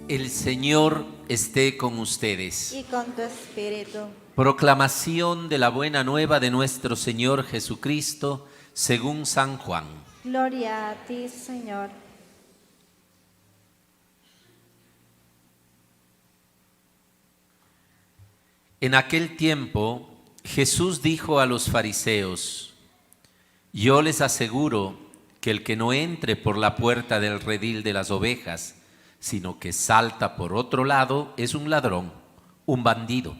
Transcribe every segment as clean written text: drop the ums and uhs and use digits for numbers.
El Señor esté con ustedes. Y con tu espíritu. Proclamación de la buena nueva de nuestro Señor Jesucristo, según San Juan. Gloria a ti, Señor. En aquel tiempo, Jesús dijo a los fariseos: Yo les aseguro que el que no entre por la puerta del redil de las ovejas, sino que salta por otro lado, es un ladrón, un bandido.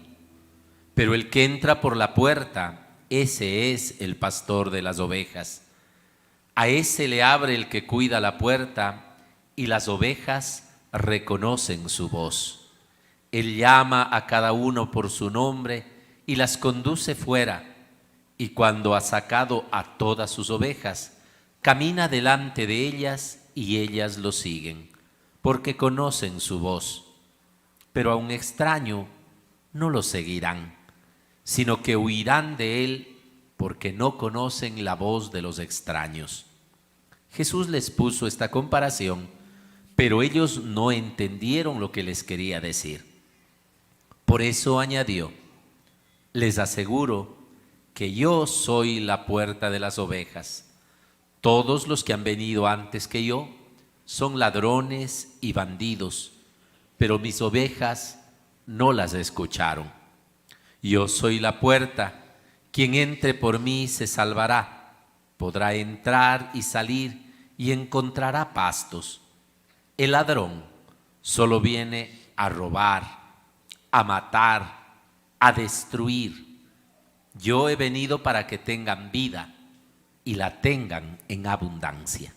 Pero el que entra por la puerta, ese es el pastor de las ovejas. A ese le abre el que cuida la puerta, y las ovejas reconocen su voz. Él llama a cada uno por su nombre y las conduce fuera, y cuando ha sacado a todas sus ovejas, camina delante de ellas y ellas lo siguen, porque conocen su voz. Pero a un extraño no lo seguirán, sino que huirán de él, porque no conocen la voz de los extraños. Jesús les puso esta comparación, pero ellos no entendieron lo que les quería decir. Por eso añadió: les aseguro que yo soy la puerta de las ovejas. Todos los que han venido antes que yo son ladrones y bandidos, pero mis ovejas no las escucharon. Yo soy la puerta, quien entre por mí se salvará, podrá entrar y salir y encontrará pastos. El ladrón solo viene a robar, a matar, a destruir. Yo he venido para que tengan vida y la tengan en abundancia.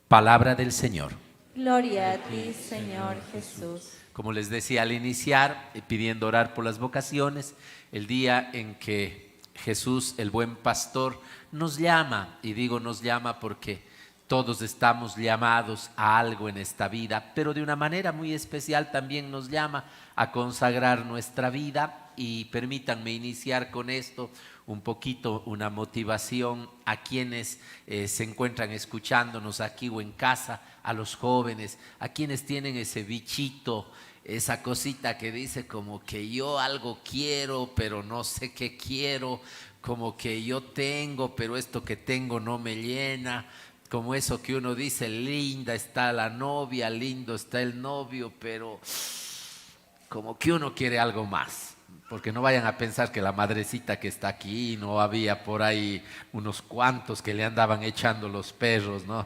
Palabra del Señor. Gloria a ti, Señor Jesús. Como les decía al iniciar, pidiendo orar por las vocaciones, el día en que Jesús, el buen pastor, nos llama, y digo nos llama porque todos estamos llamados a algo en esta vida, pero de una manera muy especial también nos llama a consagrar nuestra vida. Y permítanme iniciar con esto un poquito, una motivación a quienes se encuentran escuchándonos aquí o en casa, a los jóvenes, a quienes tienen ese bichito, esa cosita que dice como que yo algo quiero, pero no sé qué quiero, como que yo tengo, pero esto que tengo no me llena. Como eso que uno dice, linda está la novia, lindo está el novio, pero como que uno quiere algo más. Porque no vayan a pensar que la madrecita que está aquí, no había por ahí unos cuantos que le andaban echando los perros, ¿no?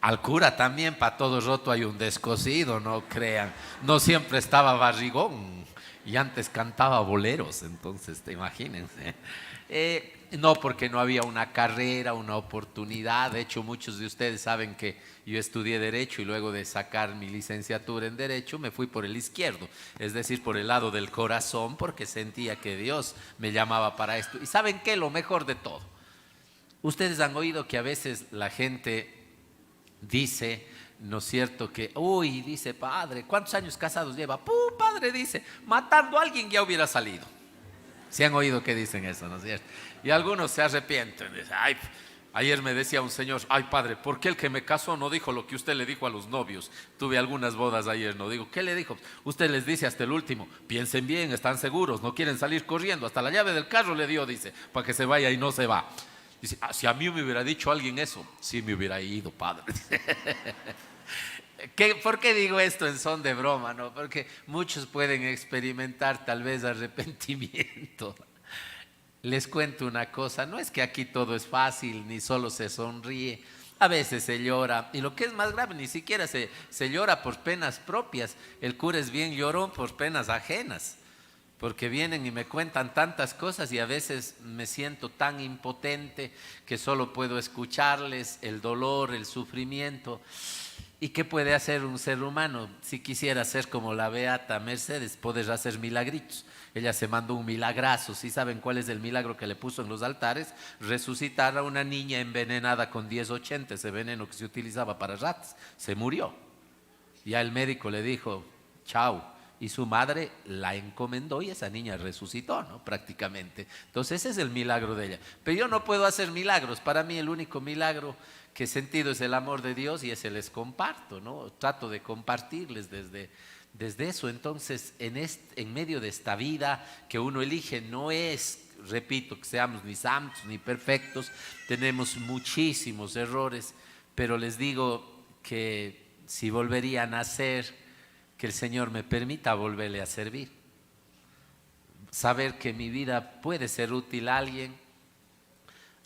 Al cura también, para todo roto hay un descosido, no crean. No siempre estaba barrigón y antes cantaba boleros, entonces imagínense. No, porque no había una carrera, una oportunidad. De hecho, muchos de ustedes saben que yo estudié Derecho y luego de sacar mi licenciatura en Derecho me fui por el izquierdo, es decir, por el lado del corazón, porque sentía que Dios me llamaba para esto. ¿Y saben qué? Lo mejor de todo. Ustedes han oído que a veces la gente dice, ¿no es cierto? Que, uy, dice, padre, ¿cuántos años casados lleva? Padre, dice, matando a alguien ya hubiera salido. ¿Se han oído que dicen eso, no es cierto? Y algunos se arrepienten. Dicen, ay, ayer me decía un señor, ay padre, ¿por qué el que me casó no dijo lo que usted le dijo a los novios? Tuve algunas bodas ayer, no digo, ¿qué le dijo? Usted les dice hasta el último, piensen bien, están seguros, no quieren salir corriendo, hasta la llave del carro le dio, dice, para que se vaya y no se va. Dice, si a mí me hubiera dicho alguien eso, sí me hubiera ido, padre. ¿Por qué digo esto en son de broma? ¿No? Porque muchos pueden experimentar tal vez arrepentimiento. Les cuento una cosa, no es que aquí todo es fácil, ni solo se sonríe, a veces se llora, y lo que es más grave, ni siquiera se llora por penas propias, el cura es bien llorón por penas ajenas, porque vienen y me cuentan tantas cosas y a veces me siento tan impotente que solo puedo escucharles el dolor, el sufrimiento. ¿Y qué puede hacer un ser humano? Si quisiera ser como la beata Mercedes, poder hacer milagritos. Ella se mandó un milagrazo. ¿Sí saben cuál es el milagro que le puso en los altares? Resucitar a una niña envenenada con 1080, ese veneno que se utilizaba para ratas. Se murió. Ya el médico le dijo, chao. Y su madre la encomendó y esa niña resucitó, ¿no? Prácticamente. Entonces ese es el milagro de ella. Pero yo no puedo hacer milagros. Para mí el único milagro qué sentido es el amor de Dios y ese les comparto, ¿no? Trato de compartirles desde eso. Entonces, en medio de esta vida que uno elige, no es, repito, que seamos ni santos ni perfectos, tenemos muchísimos errores, pero les digo que si volvería a nacer, que el Señor me permita volverle a servir. Saber que mi vida puede ser útil a alguien.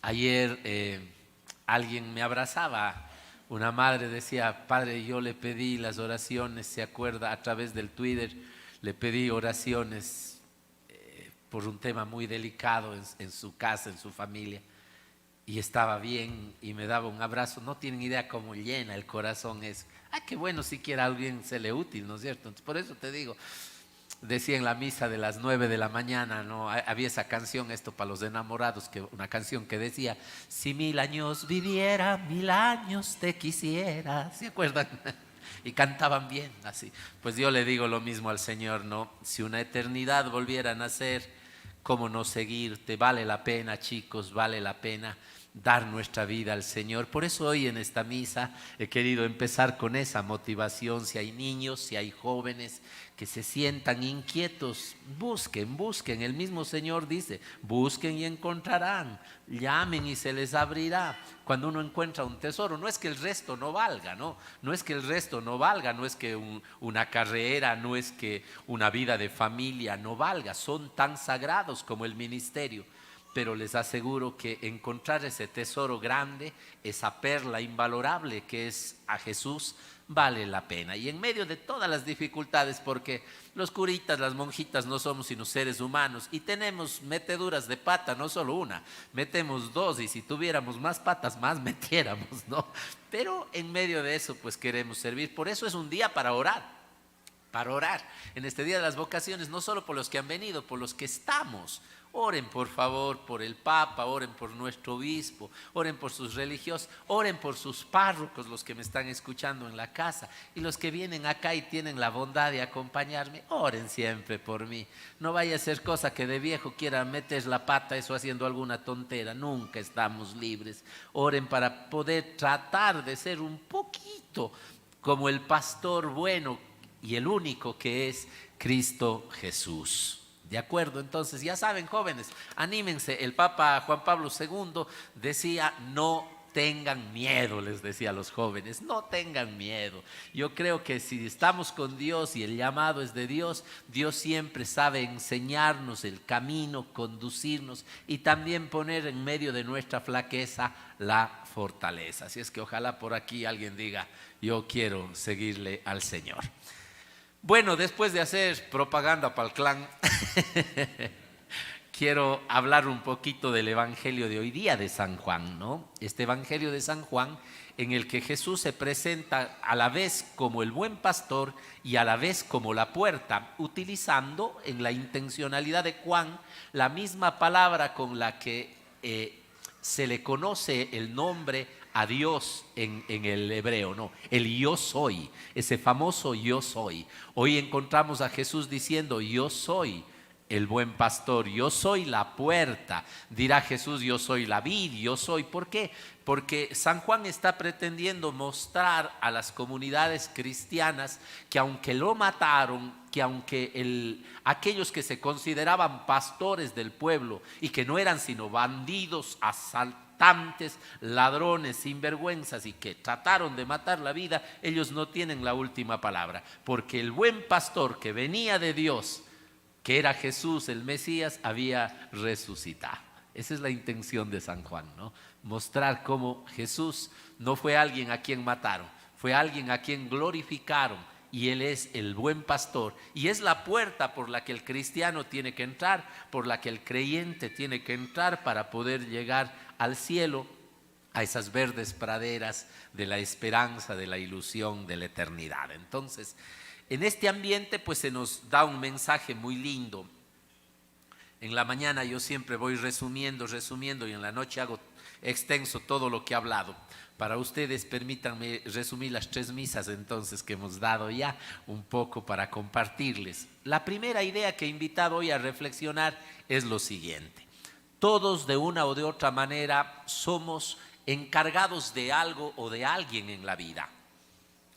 Ayer alguien me abrazaba, una madre decía: padre, yo le pedí las oraciones, se acuerda, a través del Twitter, le pedí oraciones por un tema muy delicado en su casa, en su familia, y estaba bien y me daba un abrazo. No tienen idea cómo llena el corazón eso. Qué bueno, siquiera a alguien se le útil, ¿no es cierto? Entonces, por eso te digo, decía en la misa de las 9 de la mañana, ¿no? Había esa canción, esto para los enamorados, una canción que decía: si 1000 años viviera, 1000 años te quisiera. ¿Se acuerdan? Y cantaban bien así. Pues yo le digo lo mismo al Señor, ¿no? Si una eternidad volviera a nacer, ¿cómo no seguirte? Vale la pena, chicos, vale la pena dar nuestra vida al Señor. Por eso hoy en esta misa he querido empezar con esa motivación. Si hay niños, si hay jóvenes que se sientan inquietos, busquen. El mismo Señor dice: busquen y encontrarán, llamen y se les abrirá. Cuando uno encuentra un tesoro, no es que el resto no valga, no es que el resto no valga, no es que una carrera, no es que una vida de familia no valga, son tan sagrados como el ministerio. Pero les aseguro que encontrar ese tesoro grande, esa perla invalorable que es a Jesús, vale la pena. Y en medio de todas las dificultades, porque los curitas, las monjitas no somos sino seres humanos y tenemos meteduras de pata, no solo una, metemos dos, y si tuviéramos más patas más metiéramos, ¿no? Pero en medio de eso pues queremos servir. Por eso es un día para orar en este día de las vocaciones, no solo por los que han venido, por los que estamos. Oren por favor por el Papa, oren por nuestro obispo, oren por sus religiosos, oren por sus párrocos, los que me están escuchando en la casa, y los que vienen acá y tienen la bondad de acompañarme, oren siempre por mí. No vaya a ser cosa que de viejo quiera meter la pata, eso haciendo alguna tontera. Nunca estamos libres. Oren para poder tratar de ser un poquito como el pastor bueno y el único, que es Cristo Jesús. ¿De acuerdo? Entonces, ya saben, jóvenes, anímense. El Papa Juan Pablo II decía: no tengan miedo, les decía a los jóvenes, no tengan miedo. Yo creo que si estamos con Dios y el llamado es de Dios, Dios siempre sabe enseñarnos el camino, conducirnos y también poner en medio de nuestra flaqueza la fortaleza. Así es que ojalá por aquí alguien diga: yo quiero seguirle al Señor. Bueno, después de hacer propaganda para el clan, quiero hablar un poquito del Evangelio de hoy día de San Juan, ¿no? Este Evangelio de San Juan, en el que Jesús se presenta a la vez como el buen pastor y a la vez como la puerta, utilizando en la intencionalidad de Juan la misma palabra con la que se le conoce el nombre a Dios en el hebreo, ¿no? El yo soy, ese famoso yo soy. Hoy encontramos a Jesús diciendo: yo soy el buen pastor, yo soy la puerta. Dirá Jesús: yo soy la vid, yo soy. ¿Por qué? Porque San Juan está pretendiendo mostrar a las comunidades cristianas que aunque lo mataron, que aunque aquellos que se consideraban pastores del pueblo y que no eran sino bandidos, asaltantes, ladrones, sinvergüenzas, y que trataron de matar la vida, ellos no tienen la última palabra, porque el buen pastor que venía de Dios, que era Jesús el Mesías, había resucitado. Esa es la intención de San Juan, ¿no? Mostrar cómo Jesús no fue alguien a quien mataron, fue alguien a quien glorificaron, y Él es el buen pastor y es la puerta por la que el cristiano tiene que entrar, por la que el creyente tiene que entrar para poder llegar al cielo, a esas verdes praderas de la esperanza, de la ilusión, de la eternidad. Entonces, en este ambiente pues se nos da un mensaje muy lindo. En la mañana yo siempre voy resumiendo y en la noche hago extenso todo lo que he hablado. Para ustedes, permítanme resumir las 3 misas entonces que hemos dado ya un poco para compartirles. La primera idea que he invitado hoy a reflexionar es lo siguiente: todos de una o de otra manera somos encargados de algo o de alguien en la vida.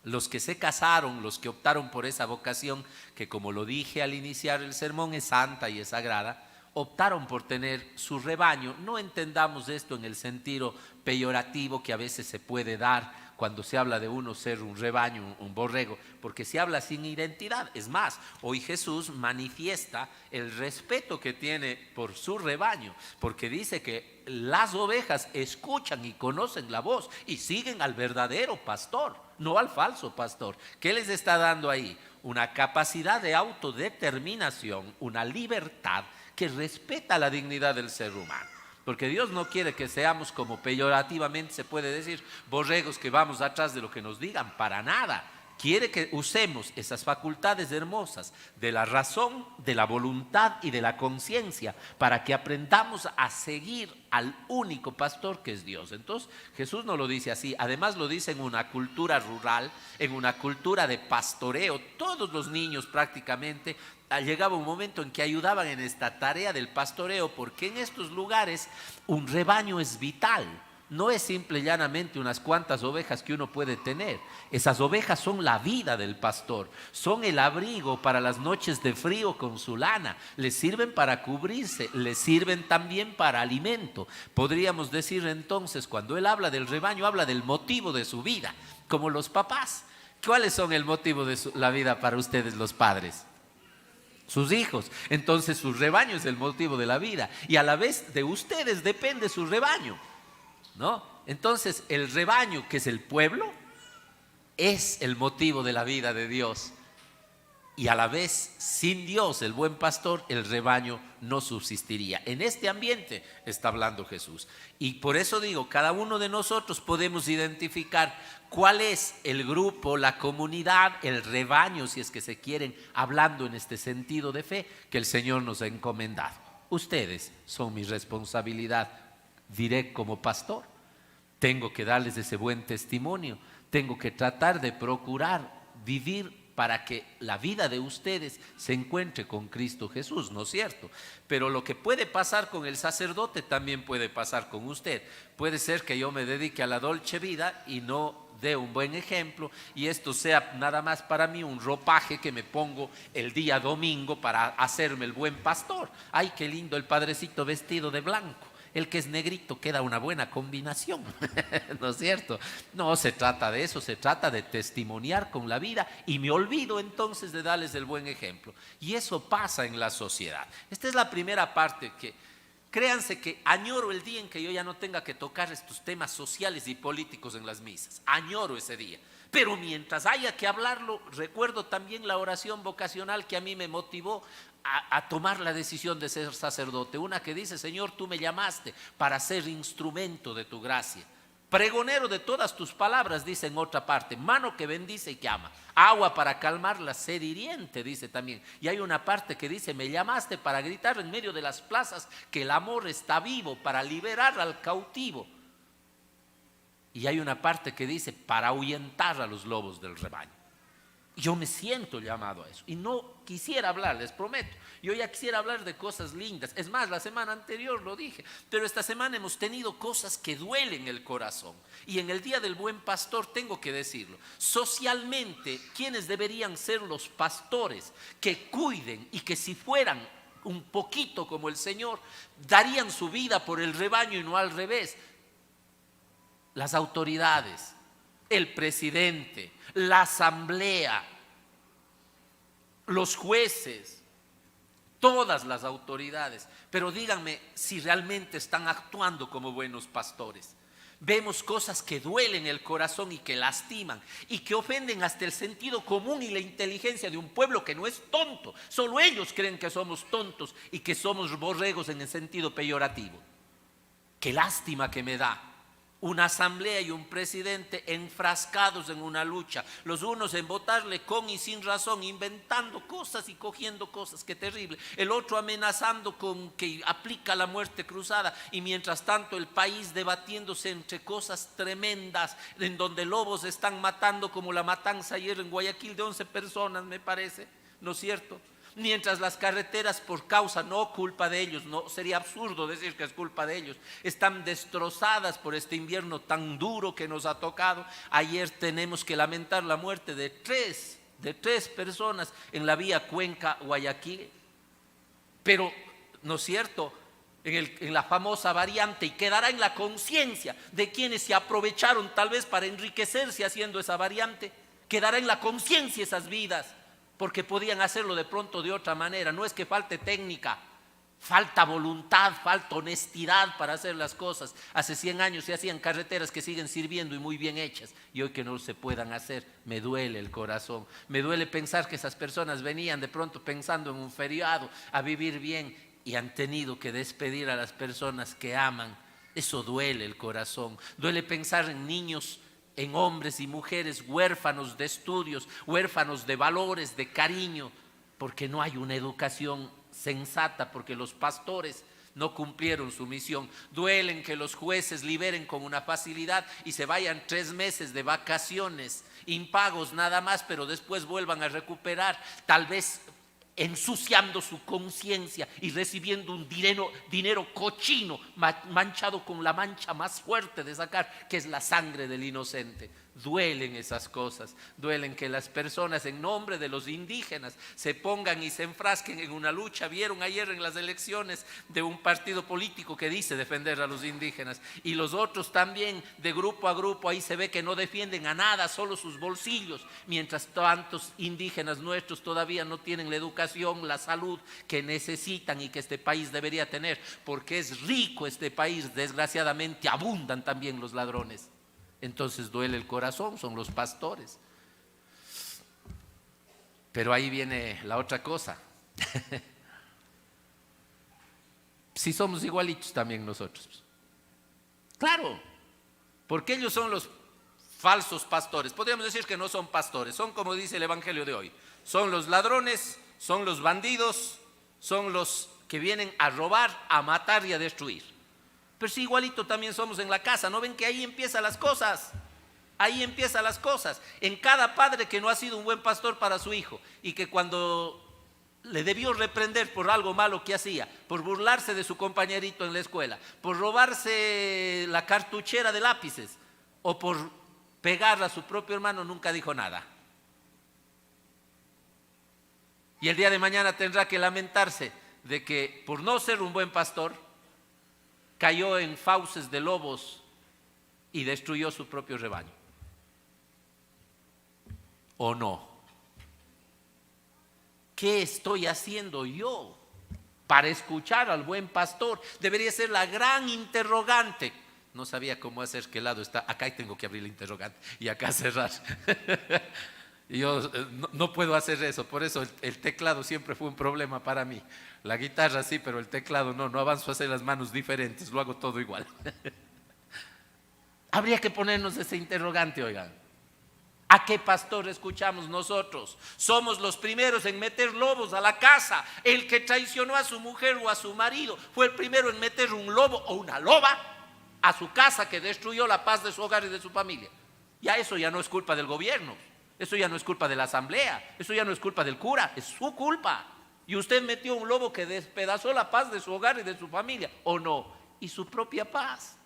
Los que se casaron, los que optaron por esa vocación, que como lo dije al iniciar el sermón, es santa y es sagrada, optaron por tener su rebaño. No entendamos esto en el sentido peyorativo que a veces se puede dar cuando se habla de uno ser un rebaño, un borrego, porque se habla sin identidad. Es más, hoy Jesús manifiesta el respeto que tiene por su rebaño, porque dice que las ovejas escuchan y conocen la voz y siguen al verdadero pastor, no al falso pastor. ¿Qué les está dando ahí? Una capacidad de autodeterminación, una libertad que respeta la dignidad del ser humano. Porque Dios no quiere que seamos, como peyorativamente se puede decir, borregos que vamos atrás de lo que nos digan, para nada. Quiere que usemos esas facultades hermosas de la razón, de la voluntad y de la conciencia para que aprendamos a seguir al único pastor que es Dios. Entonces Jesús no lo dice así, además lo dice en una cultura rural, en una cultura de pastoreo. Todos los niños prácticamente llegaba un momento en que ayudaban en esta tarea del pastoreo, porque en estos lugares un rebaño es vital. No es simple y llanamente unas cuantas ovejas que uno puede tener. Esas ovejas son la vida del pastor, son el abrigo para las noches de frío con su lana, les sirven para cubrirse, les sirven también para alimento. Podríamos decir entonces, cuando él habla del rebaño, habla del motivo de su vida, como los papás. ¿Cuáles son el motivo de la vida para ustedes los padres? Sus hijos. Entonces su rebaño es el motivo de la vida y a la vez de ustedes depende su rebaño, ¿no? Entonces el rebaño, que es el pueblo, es el motivo de la vida de Dios. Y a la vez, sin Dios, el buen pastor, el rebaño no subsistiría. En este ambiente está hablando Jesús. Y por eso digo, cada uno de nosotros podemos identificar cuál es el grupo, la comunidad, el rebaño, si es que se quieren, hablando en este sentido de fe, que el Señor nos ha encomendado. Ustedes son mi responsabilidad, diré como pastor. Tengo que darles ese buen testimonio. Tengo que tratar de procurar vivir para que la vida de ustedes se encuentre con Cristo Jesús, ¿no es cierto? Pero lo que puede pasar con el sacerdote también puede pasar con usted. Puede ser que yo me dedique a la dolce vida y no dé un buen ejemplo, y esto sea nada más para mí un ropaje que me pongo el día domingo para hacerme el buen pastor. ¡Ay, qué lindo el padrecito vestido de blanco! El que es negrito queda una buena combinación, ¿no es cierto? No se trata de eso, se trata de testimoniar con la vida, y me olvido entonces de darles el buen ejemplo. Y eso pasa en la sociedad. Esta es la primera parte, que créanse que añoro el día en que yo ya no tenga que tocar estos temas sociales y políticos en las misas. Añoro ese día. Pero mientras haya que hablarlo, recuerdo también la oración vocacional que a mí me motivó a tomar la decisión de ser sacerdote. Una que dice: Señor, tú me llamaste para ser instrumento de tu gracia, pregonero de todas tus palabras, dice en otra parte, mano que bendice y que ama, agua para calmar la sed hiriente, dice también. Y hay una parte que dice: me llamaste para gritar en medio de las plazas que el amor está vivo, para liberar al cautivo. Y hay una parte que dice: para ahuyentar a los lobos del rebaño. Yo me siento llamado a eso y no quisiera hablar, les prometo. Yo ya quisiera hablar de cosas lindas. Es más, la semana anterior lo dije, pero esta semana hemos tenido cosas que duelen el corazón. Y en el Día del Buen Pastor tengo que decirlo. Socialmente, ¿quiénes deberían ser los pastores que cuiden y que, si fueran un poquito como el Señor, darían su vida por el rebaño y no al revés? Las autoridades, el presidente, la asamblea, los jueces, todas las autoridades. Pero díganme si realmente están actuando como buenos pastores. Vemos cosas que duelen el corazón y que lastiman y que ofenden hasta el sentido común y la inteligencia de un pueblo que no es tonto. Solo ellos creen que somos tontos y que somos borregos en el sentido peyorativo. Qué lástima que me da una asamblea y un presidente enfrascados en una lucha, los unos en votarle con y sin razón, inventando cosas y cogiendo cosas, qué terrible. El otro amenazando con que aplica la muerte cruzada, y mientras tanto el país debatiéndose entre cosas tremendas, en donde lobos están matando, como la matanza ayer en Guayaquil de 11 personas, me parece, ¿no es cierto? mientras las carreteras, por causa, no culpa de ellos, no sería absurdo decir que es culpa de ellos, están destrozadas por este invierno tan duro que nos ha tocado. Ayer tenemos que lamentar la muerte de tres personas en la vía Cuenca-Guayaquil, pero ¿no es cierto? En la famosa variante, y quedará en la conciencia de quienes se aprovecharon tal vez para enriquecerse haciendo esa variante, quedará en la conciencia esas vidas, porque podían hacerlo de pronto de otra manera. No es que falte técnica, falta voluntad, falta honestidad para hacer las cosas. Hace 100 años se hacían carreteras que siguen sirviendo y muy bien hechas, y hoy que no se puedan hacer, me duele el corazón. Me duele pensar que esas personas venían de pronto pensando en un feriado, a vivir bien, y han tenido que despedir a las personas que aman. Eso duele el corazón. Duele pensar en niños, en hombres y mujeres huérfanos de estudios, huérfanos de valores, de cariño, porque no hay una educación sensata, porque los pastores no cumplieron su misión. Duelen que los jueces liberen con una facilidad y se vayan 3 meses de vacaciones, impagos nada más, pero después vuelvan a recuperar, tal vez ensuciando su conciencia y recibiendo un dinero cochino, manchado con la mancha más fuerte de sacar, que es la sangre del inocente. Duelen esas cosas, duelen que las personas en nombre de los indígenas se pongan y se enfrasquen en una lucha. Vieron ayer en las elecciones de un partido político que dice defender a los indígenas, y los otros también de grupo a grupo, ahí se ve que no defienden a nada, solo sus bolsillos, mientras tantos indígenas nuestros todavía no tienen la educación, la salud que necesitan y que este país debería tener, porque es rico este país, desgraciadamente abundan también los ladrones. Entonces duele el corazón, son los pastores. Pero ahí viene la otra cosa. Si somos igualitos también nosotros. Claro, porque ellos son los falsos pastores. Podríamos decir que no son pastores, son como dice el Evangelio de hoy. Son los ladrones, son los bandidos, son los que vienen a robar, a matar y a destruir. Pero sí, igualito también somos en la casa. ¿No ven que ahí empiezan las cosas? Ahí empiezan las cosas. En cada padre que no ha sido un buen pastor para su hijo, y que cuando le debió reprender por algo malo que hacía, por burlarse de su compañerito en la escuela, por robarse la cartuchera de lápices o por pegar a su propio hermano, nunca dijo nada. Y el día de mañana tendrá que lamentarse de que por no ser un buen pastor cayó en fauces de lobos y destruyó su propio rebaño. ¿O no? ¿Qué estoy haciendo yo para escuchar al buen pastor? Debería ser la gran interrogante. No sabía cómo hacer, qué lado está. Acá tengo que abrir el interrogante y acá cerrar. Yo no puedo hacer eso, por eso el teclado siempre fue un problema para mí. La guitarra sí, pero el teclado no avanzo a hacer las manos diferentes, lo hago todo igual. Habría que ponernos ese interrogante, oigan. ¿A qué pastor escuchamos nosotros? Somos los primeros en meter lobos a la casa. El que traicionó a su mujer o a su marido fue el primero en meter un lobo o una loba a su casa, que destruyó la paz de su hogar y de su familia. Ya eso ya no es culpa del gobierno. Eso ya no es culpa de la asamblea, eso ya no es culpa del cura, es su culpa. Y usted metió un lobo que despedazó la paz de su hogar y de su familia, ¿o no? Y su propia paz.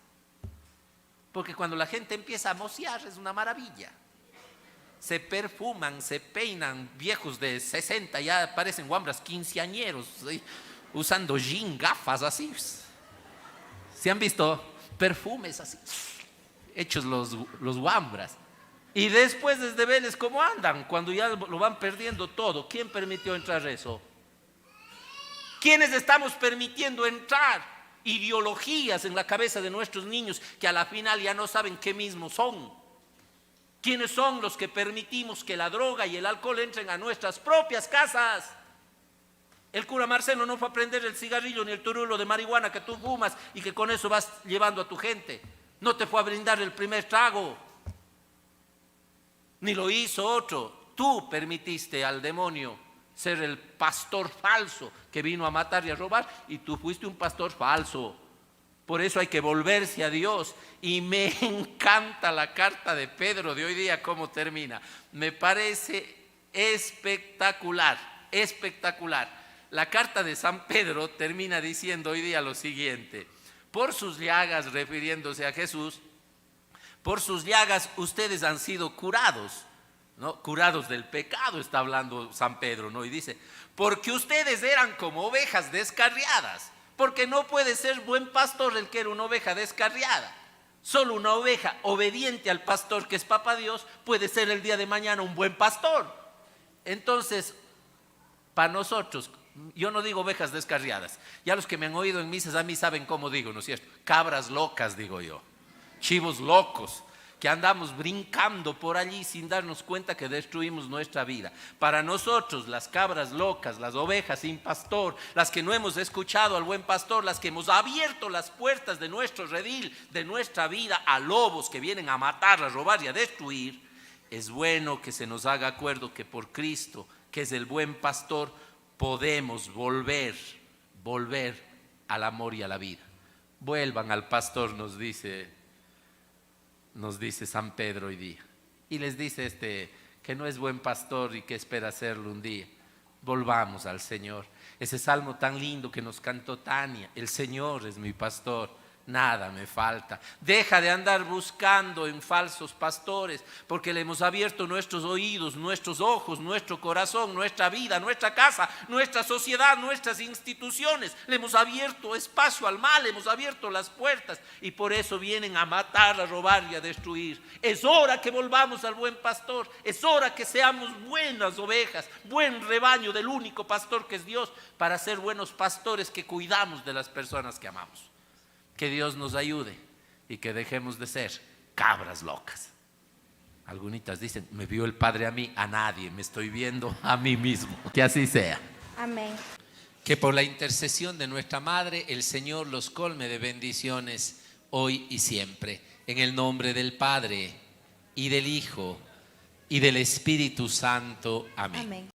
Porque cuando la gente empieza a mociar es una maravilla. Se perfuman, se peinan, viejos de 60, ya parecen guambras quinceañeros, ¿sí? Usando jean, gafas así. ¿Se han visto perfumes así? Hechos los guambras. Y después desde verles cómo andan, cuando ya lo van perdiendo todo. ¿Quién permitió entrar eso? ¿Quiénes estamos permitiendo entrar ideologías en la cabeza de nuestros niños que a la final ya no saben qué mismos son? ¿Quiénes son los que permitimos que la droga y el alcohol entren a nuestras propias casas? El cura Marcelo no fue a prender el cigarrillo ni el turulo de marihuana que tú fumas y que con eso vas llevando a tu gente. No te fue a brindar el primer trago. Ni lo hizo otro. Tú permitiste al demonio ser el pastor falso que vino a matar y a robar, y tú fuiste un pastor falso. Por eso hay que volverse a Dios. Y me encanta la carta de Pedro de hoy día, cómo termina. Me parece espectacular. espectacular. La carta de San Pedro termina diciendo hoy día lo siguiente: por sus llagas, refiriéndose a Jesús, por sus llagas ustedes han sido curados, ¿no? Curados del pecado, está hablando San Pedro, ¿no? Y dice, porque ustedes eran como ovejas descarriadas, porque no puede ser buen pastor el que era una oveja descarriada. Solo una oveja obediente al pastor, que es Papá Dios, puede ser el día de mañana un buen pastor. Entonces, para nosotros, yo no digo ovejas descarriadas. Ya los que me han oído en misas a mí saben cómo digo, ¿no es cierto? Cabras locas, digo yo. Chivos locos, que andamos brincando por allí sin darnos cuenta que destruimos nuestra vida. Para nosotros, las cabras locas, las ovejas sin pastor, las que no hemos escuchado al buen pastor, las que hemos abierto las puertas de nuestro redil, de nuestra vida, a lobos que vienen a matar, a robar y a destruir, es bueno que se nos haga acuerdo que por Cristo, que es el buen pastor, podemos volver al amor y a la vida. Vuelvan al pastor, nos dice San Pedro hoy día. Y les dice que no es buen pastor y que espera serlo un día. Volvamos al Señor. Ese salmo tan lindo que nos cantó Tania: el Señor es mi pastor, nada me falta. Deja de andar buscando en falsos pastores, porque le hemos abierto nuestros oídos, nuestros ojos, nuestro corazón, nuestra vida, nuestra casa, nuestra sociedad, nuestras instituciones. Le hemos abierto espacio al mal, le hemos abierto las puertas, y por eso vienen a matar, a robar y a destruir. Es hora que volvamos al buen pastor. Es hora que seamos buenas ovejas, buen rebaño del único pastor que es Dios, para ser buenos pastores que cuidamos de las personas que amamos. Que Dios nos ayude y que dejemos de ser cabras locas. Algunitas dicen, me vio el Padre a mí. A nadie, me estoy viendo a mí mismo. Que así sea. Amén. Que por la intercesión de nuestra Madre, el Señor los colme de bendiciones hoy y siempre. En el nombre del Padre, y del Hijo, y del Espíritu Santo. Amén. Amén.